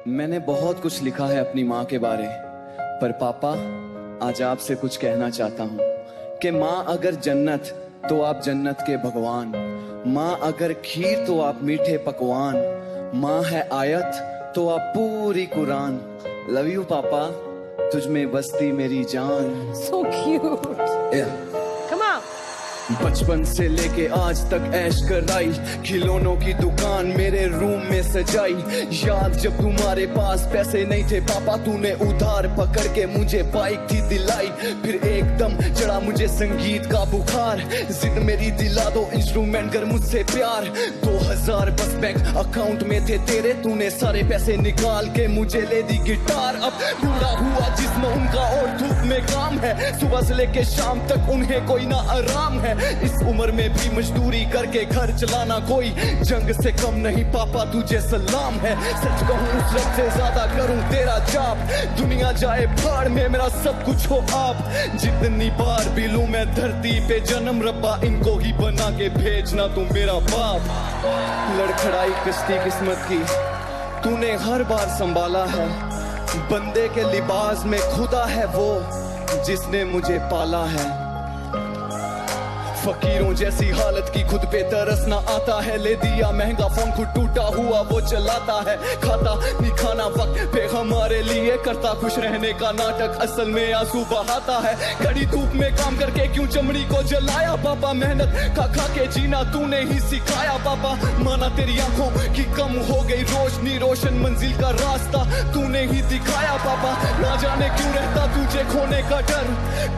मैंने बहुत कुछ लिखा है अपनी माँ के बारे, पर पापा आज आपसे कुछ कहना चाहता हूँ कि माँ अगर जन्नत तो आप जन्नत के भगवान, माँ अगर खीर तो आप मीठे पकवान, माँ है आयत तो आप पूरी कुरान। लव यू पापा, तुझ में बसती मेरी जान। So cute. Come on. बचपन से लेके आज तक ऐश कराई, खिलौनों की दुकान मेरे रूम में सजाई। याद जब तुम्हारे पास पैसे नहीं थे पापा, तूने उधार पकड़ के मुझे बाइक थी दिलाई। फिर एकदम चढ़ा मुझे संगीत का बुखार, जिद मेरी दिला दो इंस्ट्रूमेंट कर मुझसे प्यार। 2000 बस बैंक अकाउंट में थे तेरे, तूने सारे पैसे निकाल के मुझे ले दी गिटार। अब बूढ़ा हुआ जिस्म उनका और धूप में काम है, सुबह से लेके शाम तक उन्हें कोई ना आराम है। इस उम्र में भी मजदूरी करके घर चलाना कोई जंग से कम नहीं पापा, तुझे सलाम है। सच कहूँ उस रब से ज्यादा करूँ तेरा जाप, दुनिया जाए भाड़ में मेरा सब कुछ हो आप। जितनी बार भी लूं मैं धरती पे जन्म, रब्बा इनको ही बना के भेजना तू मेरा बाप। लड़खड़ाई कश्ती किस्मत की तूने हर बार संभाला है, बंदे के लिबास में खुदा है वो जिसने मुझे पाला है। फकीरों जैसी हालत की खुद पे तरस ना आता है, ले दिया महंगा फोन खुद टूटा हुआ वो चलाता है। खाता नहीं खाना वक्त पे हमारे लिए, करता खुश रहने का नाटक असल में आंसू बहाता है। कड़ी धूप में काम करके क्यों चमड़ी को जलाया पापा, मेहनत खा खा के जीना तूने ही सिखाया पापा। माना तेरी आंखों की कम हो गई रोशनी, रोशन मंजिल का रास्ता तूने ही दिखाया पापा। ना जाने क्यों रहता तुझे खोने का डर,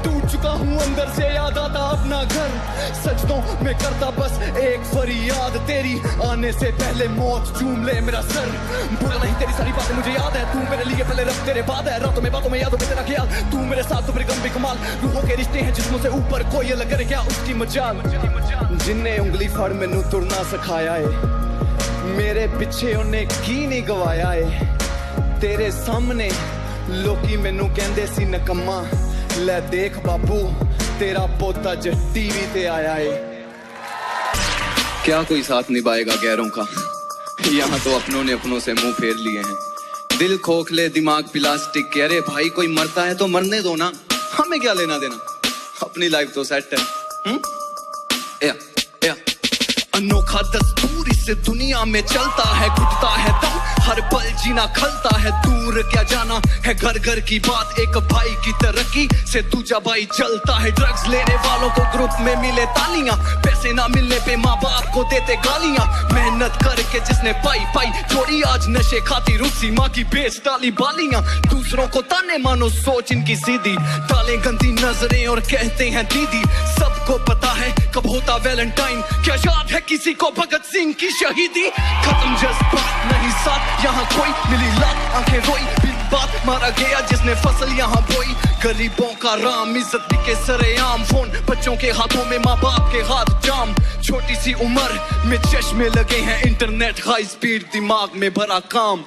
टूट चुका हूँ अंदर से, याद आता अपना घर। सजदों में करता बस एक फरियाद, तेरी आने से पहले मौत चूम ले मेरा सर। भूला नहीं तेरी सारी बातें मुझे याद है, तू मेरे लिए पहले रब तेरे बाद है। रातों में बातों में यादों में तेरा ख्याल, तू मेरे साथ तो मेरे गम भी कमाल। रूहों के रिश्ते हैं जिस्मों से ऊपर, कोई अलग करे क्या उसकी मजाल। जिन्ने उंगली फड़ मैनू तुरना सिखाया है, मेरे पीछे उन्हें की नहीं गवाया है। तेरे सामने लोकी मैनू कहंदे सी नकम्मा, ले देख बाबू तेरा पोता जो टीवी ते आया है। क्या कोई साथ निभाएगा गैरों का, यहाँ तो अपनों ने अपनों से मुंह फेर लिए हैं। दिल खोखले दिमाग प्लास्टिक के, अरे भाई कोई मरता है तो मरने दो ना, हमें क्या लेना देना, अपनी लाइफ तो सेट है। अनोखा दस्तूर इस दुनिया में चलता है, घुटता है दम हर पल जीना खलता है। दूर क्या जाना है घर घर की बात, एक भाई की तरक्की से दूजा भाई चलता है। ड्रग्स लेने वालों को ग्रुप में मिले तालियां, पैसे ना मिलने पे माँ बाप को देते गालियां। मेहनत करके जिसने पाई पाई जोड़ी, आज नशे खाती रुसी माँ की बेच डाली बालियां। दूसरों को ताने मानो सोच इनकी सीधी, डालें गंदी नजरें और कहते हैं दीदी। सबको पता है कब होता वैलेंटाइन, क्या याद है किसी को भगत सिंह की शहीदी। खत्म जज्बात नहीं साथ यहाँ कोई, मिली लात आंखें रोई बिन बात, मारा गया जिसने फसल यहाँ बोई। गरीबों का राम इज्जत के सरेआम, फोन बच्चों के हाथों में माँ बाप के हाथ जाम। छोटी सी उम्र में चश्मे लगे हैं, इंटरनेट हाई स्पीड दिमाग में भरा काम।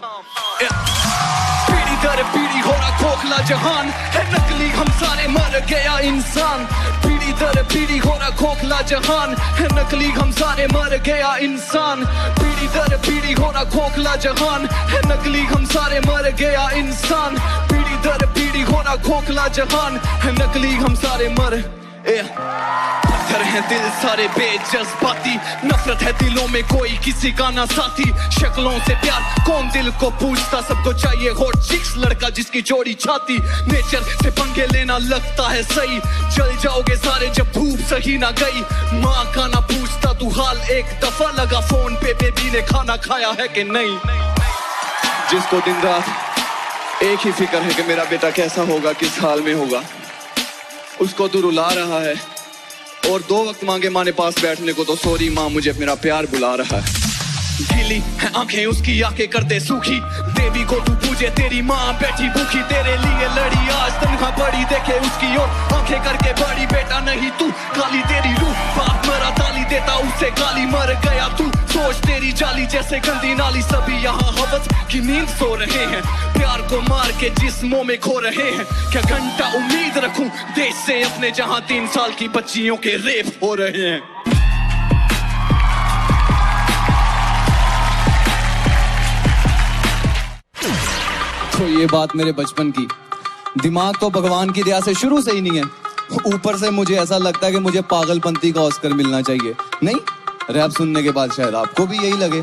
पीढ़ी दर पीढ़ी हो रहा खोखला जहान है नकली, हम सारे मर गया इंसान। पीढ़ी दर पीढ़ी हो रहा खोखला जहान है नकली, हम सारे मर गया इंसान। पीढ़ी दर पीढ़ी हो रहा खोखला जहान है नकली, हम सारे मर गया इंसान। पीढ़ी दर पीढ़ी हो रहा खोखला जहान है नकली, हम सारे मर पत्थर है दिल सारे बेजज्बाती, नफरत है दिलों में कोई किसी का ना साथी। शक्लों से प्यार कौन दिल को पूछता, सबको चाहिए हॉट चिक्स लड़का जिसकी चौड़ी छाती। नेचर से पंगे लेना लगता है सही, चल जाओगे सारे जब धूप सही ना गई। माँ का ना पूछता तू हाल, एक दफा लगा फोन पे बेबी ने खाना खाया है कि नहीं। जिसको दिन रात एक ही फिक्र है कि मेरा बेटा कैसा होगा, किस हाल में होगा, उसको तो रुला रहा है। और 2 वक्त मांगे माँ ने पास बैठने को तो सॉरी माँ मुझे मेरा प्यार बुला रहा है। गीली है आंखें उसकी आंखें कर दे सूखी, देवी को तू पूजे तेरी माँ बैठी भूखी। तेरे लिए लड़ी आज तनखा बड़ी, देखे उसकी और आंखें करके बड़ी। बेटा नहीं तू काली तेरी रूह, बाप मरा ताली देता उससे गाली। मर गया तू सोच तेरी जाली जैसे गंदी नाली। सभी यहाँ हवस की नींद सो रहे हैं, प्यार को मार के जिस्मों में खो रहे हैं। क्या घंटा उम्मीद रखूं देश से अपने, जहाँ 3 साल की बच्चियों के रेप हो रहे हैं। देखो ये बात मेरे बचपन की, दिमाग तो भगवान की दया से शुरू से ही नहीं है, ऊपर से मुझे ऐसा लगता है कि मुझे पागलपंती का ऑस्कर मिलना चाहिए। नहीं, रैप सुनने के बाद शायद आपको भी यही लगे।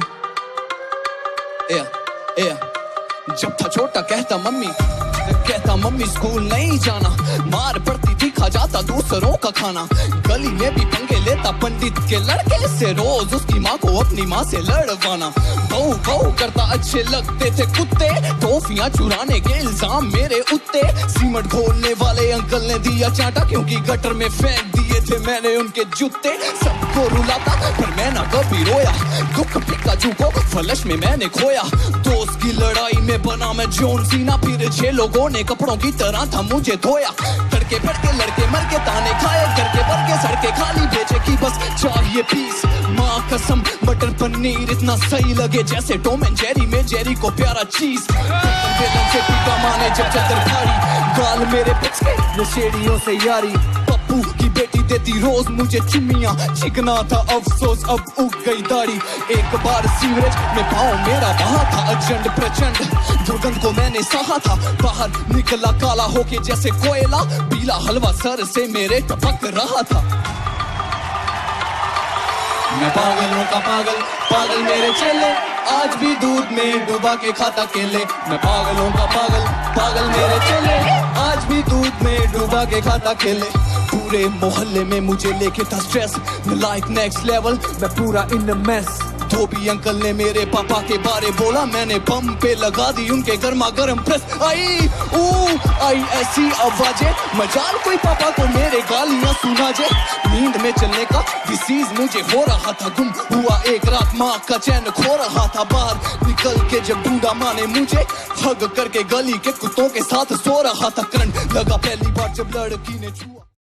जब था छोटा कहता मम्मी स्कूल नहीं जाना, मार पड़ती थी खा जाता दूसरों का खाना, गली में भी पंगे लेता पंडित के लड़के से, रोज उसकी माँ को अपनी माँ से लड़वाना, बहु करता अच्छे लगते थे कुत्ते, टॉफियां चुराने के इल्जाम मेरे उत्ते, सीमेंट घोलने वाले अंकल ने दिया चाटा क्योंकि गटर में फेंक दिए थे मैंने उनके जूते, सबको रुलाता पर मैं ना कभी रोया, दुख पिकाचू को फ्लश में मैंने खोया, दोस्त की लड़ाई में बना मैं जॉन सीना, फिर 6 लोगों ने कपड़ों की तरह था मुझे धोया, तड़के फटके लड़के मर के ताने खाए, करके भर के सड़के खाली बेचे की बस चाहिए पीस, माँ कसम मटर पनीर इतना सही लगे जैसे टॉम एंड जेरी में जेरी को प्यारा चीज, से पीका माने जब चदर भारी, गाल मेरे पिक्स के नशेड़ियों से यारी, पप्पू की बेटी देती रोज मुझे चुम्मियां, चिकना था अफसोस अब उग गई दाढ़ी, एक बार सीवरेज में पाँव मेरा बहा था, अचंड प्रचंड दुर्गंध को मैंने सहा था, बाहर निकला काला होके जैसे कोयला, पीला हलवा सर से मेरे टपक रहा था, मैं पागलों का पागल मेरे चेले, आज भी दूध में डुबा के खाता केले, मैं पागलों का पागल मेरे चेले, आज भी दूध में डुबा के खाता केले, पूरे मोहल्ले में मुझे लेके था स्ट्रेस, लाइफ नेक्स्ट लेवल मैं पूरा इन मेस, धोबी अंकल ने मेरे पापा के बारे बोला, मैंने बम पे लगा दी उनके गर्मा गर्म प्रेस, आई ऐसी आवाजें, मजाल कोई पापा को मेरे गालियां सुना जे, नींद में चलने का डिसीज मुझे हो रहा था, गुम हुआ एक रात माँ का चैन खो रहा था, बाहर निकल के जब ढूंढा माँ ने मुझे, हग करके गली के कुत्तों के साथ सो रहा था, करंट लगा पहली बार जब लड़की ने छुआ